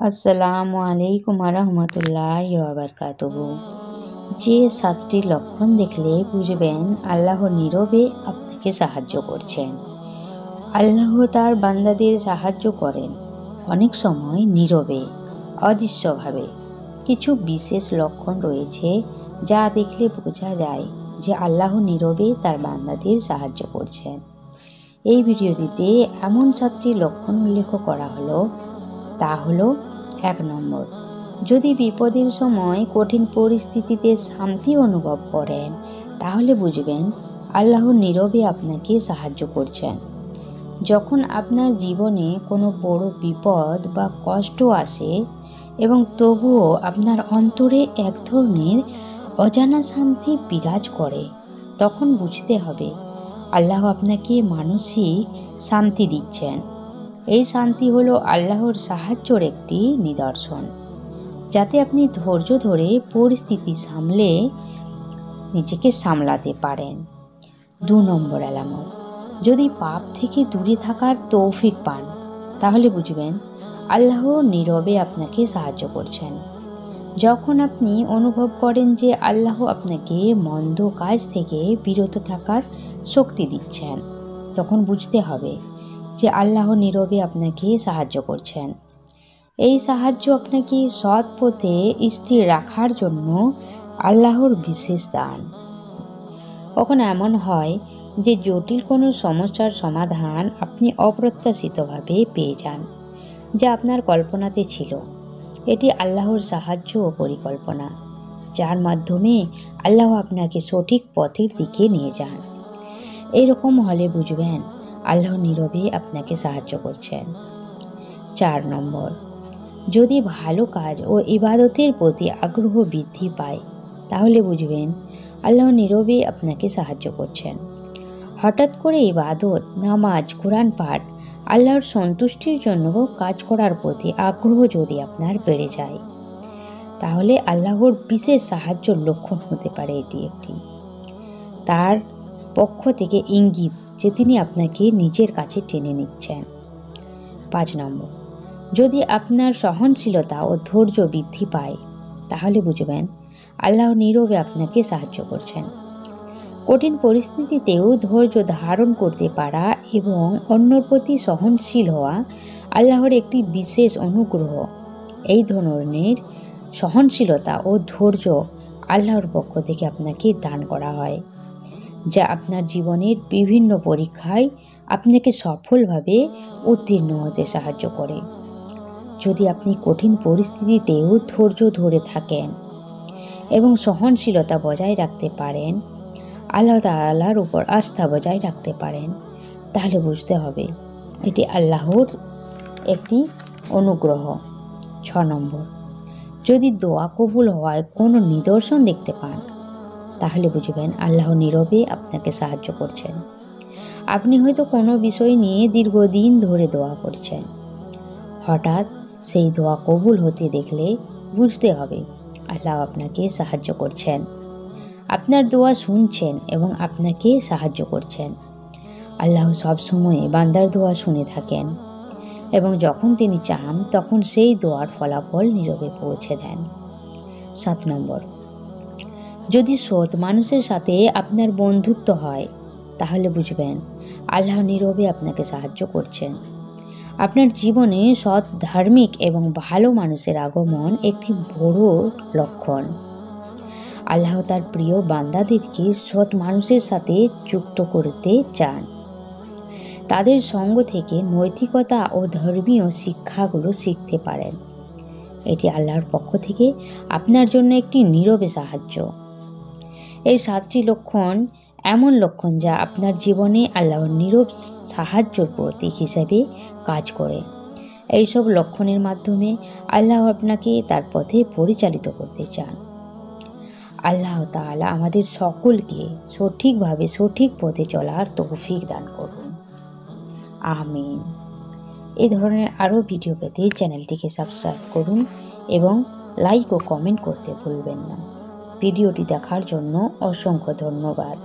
আসসালামু আলাইকুম রহমতুল্লাহি ওয়া বারাকাতুহু। যে 7টি লক্ষণ দেখলে বুঝবেন আল্লাহ নীরবে আপনাকে সাহায্য করছেন। আল্লাহ তার বান্দাদের সাহায্য করেন অনেক সময় নীরবে, অদৃশ্যভাবে। কিছু বিশেষ লক্ষণ রয়েছে যা দেখলে বোঝা যায় যে আল্লাহ নীরবে তার বান্দাদের সাহায্য করছেন। এই ভিডিওটিতে এমন 7টি লক্ষণ উল্লেখ করা হলো। তা হলো 1 নম্বর, যদি বিপদের সময় কঠিন পরিস্থিতিতে শান্তি অনুভব করেন তাহলে বুঝবেন আল্লাহ নীরবে আপনাকে সাহায্য করছেন। যখন আপনার জীবনে কোনো বড় বিপদ বা কষ্ট আসে এবং তবুও আপনার অন্তরে এক ধরনের অজানা শান্তি বিরাজ করে, তখন বুঝতে হবে আল্লাহ আপনাকে মানসিক শান্তি দিচ্ছেন। এই শান্তি হলো আল্লাহর সাহায্যের একটি নিদর্শন, যাতে আপনি ধৈর্য ধরে পরিস্থিতি সামলে নিজেকে সামলাতে পারেন। 2 নম্বর আলামত, যদি পাপ থেকে দূরে থাকার তৌফিক পান তাহলে বুঝবেন আল্লাহ নীরবে আপনাকে সাহায্য করছেন। যখন আপনি অনুভব করেন যে আল্লাহ আপনাকে মন্দ কাজ থেকে বিরত থাকার শক্তি দিচ্ছেন, তখন বুঝতে হবে যে আল্লাহ নীরবে আপনাকে সাহায্য করছেন। এই সাহায্য আপনাকে সৎ পথে স্থির রাখার জন্য আল্লাহর বিশেষ দান। কখনো এমন হয় যে জটিল কোনো সমস্যার সমাধান আপনি অপ্রত্যাশিতভাবে পেয়ে যান, যা আপনার কল্পনাতে ছিল। এটি আল্লাহর সাহায্য ও পরিকল্পনা, যার মাধ্যমে আল্লাহ আপনাকে সঠিক পথের দিকে নিয়ে যান। এরকম হলে বুঝবেন আল্লাহ নীরবে আপনাকে সাহায্য করছেন। 4 নম্বর, যদি ভালো কাজ ও ইবাদতের প্রতি আগ্রহ বৃদ্ধি পায় তাহলে বুঝবেন আল্লাহ নীরবে আপনাকে সাহায্য করছেন। হঠাৎ করে ইবাদত, নামাজ, কোরআন পাঠ, আল্লাহর সন্তুষ্টির জন্য কাজ করার প্রতি আগ্রহ যদি আপনার বেড়ে যায় তাহলে আল্লাহর বিশেষ সাহায্যের লক্ষণ হতে পারে। এটি একটি তার পক্ষ থেকে ইঙ্গিত যে তিনি আপনাকে নিজের কাছে টেনে নিচ্ছেন। 5 নম্বর, যদি আপনার সহনশীলতা ও ধৈর্য বৃদ্ধি পায় তাহলে বুঝবেন আল্লাহ নীরবে আপনাকে সাহায্য করছেন। কঠিন পরিস্থিতিতেও ধৈর্য ধারণ করতে পারা এবং অন্যর প্রতি সহনশীল হওয়া আল্লাহর একটি বিশেষ অনুগ্রহ। এই ধরনের সহনশীলতা ও ধৈর্য আল্লাহর পক্ষ থেকে আপনাকে দান করা হয়, যা আপনার জীবনের বিভিন্ন পরীক্ষায় আপনাকে সফলভাবে উত্তীর্ণ হতে সাহায্য করে। যদি আপনি কঠিন পরিস্থিতিতেও ধৈর্য ধরে থাকেন এবং সহনশীলতা বজায় রাখতে পারেন, আল্লাহ তাআলার উপর আস্থা বজায় রাখতে পারেন, তাহলে বুঝতে হবে এটি আল্লাহর একটি অনুগ্রহ। 6 নম্বর, যদি দোয়া কবুল হওয়ায় কোনো নিদর্শন দেখতে পান তাহলে বুঝবেন আল্লাহ নীরবে আপনাকে সাহায্য করছেন। আপনি হয়তো কোনো বিষয় নিয়ে দীর্ঘদিন ধরে দোয়া করছেন, হঠাৎ সেই দোয়া কবুল হতে দেখলে বুঝতে হবে আল্লাহ আপনাকে সাহায্য করছেন। আপনার দোয়া শুনছেন এবং আপনাকে সাহায্য করছেন। আল্লাহ সবসময় বান্দার দোয়া শুনে থাকেন এবং যখন তিনি চান তখন সেই দোয়ার ফলাফল নীরবে পৌঁছে দেন। 7 নম্বর, যদি সৎ মানুষের সাথে আপনার বন্ধুত্ব হয় তাহলে বুঝবেন আল্লাহ নীরবে আপনাকে সাহায্য করছেন। আপনার জীবনে সৎ, ধার্মিক এবং ভালো মানুষের আগমন একটি বড় লক্ষণ। আল্লাহ তার প্রিয় বান্দাদেরকে সৎ মানুষের সাথে যুক্ত করতে চান। তাদের সঙ্গ থেকে নৈতিকতা ও ধর্মীয় শিক্ষাগুলো শিখতে পারেন। এটি আল্লাহর পক্ষ থেকে আপনার জন্য একটি নীরবে সাহায্য। এই 7টি লক্ষণ এমন লক্ষণ যা আপনার জীবনে আল্লাহর নীরব সাহায্যের প্রতীক হিসেবে কাজ করে। এইসব লক্ষণের মাধ্যমে আল্লাহ আপনাকে তার পথে পরিচালিত করতে চান। আল্লাহ তাআলা আমাদের সকলকে সঠিকভাবে সঠিক পথে চলার তৌফিক দান করুন। আমিন। এই ধরনের আরও ভিডিও পেতে চ্যানেলটিকে সাবস্ক্রাইব করুন এবং লাইক ও কমেন্ট করতে ভুলবেন না। ভিডিওটি দেখার জন্য অসংখ্য ধন্যবাদ।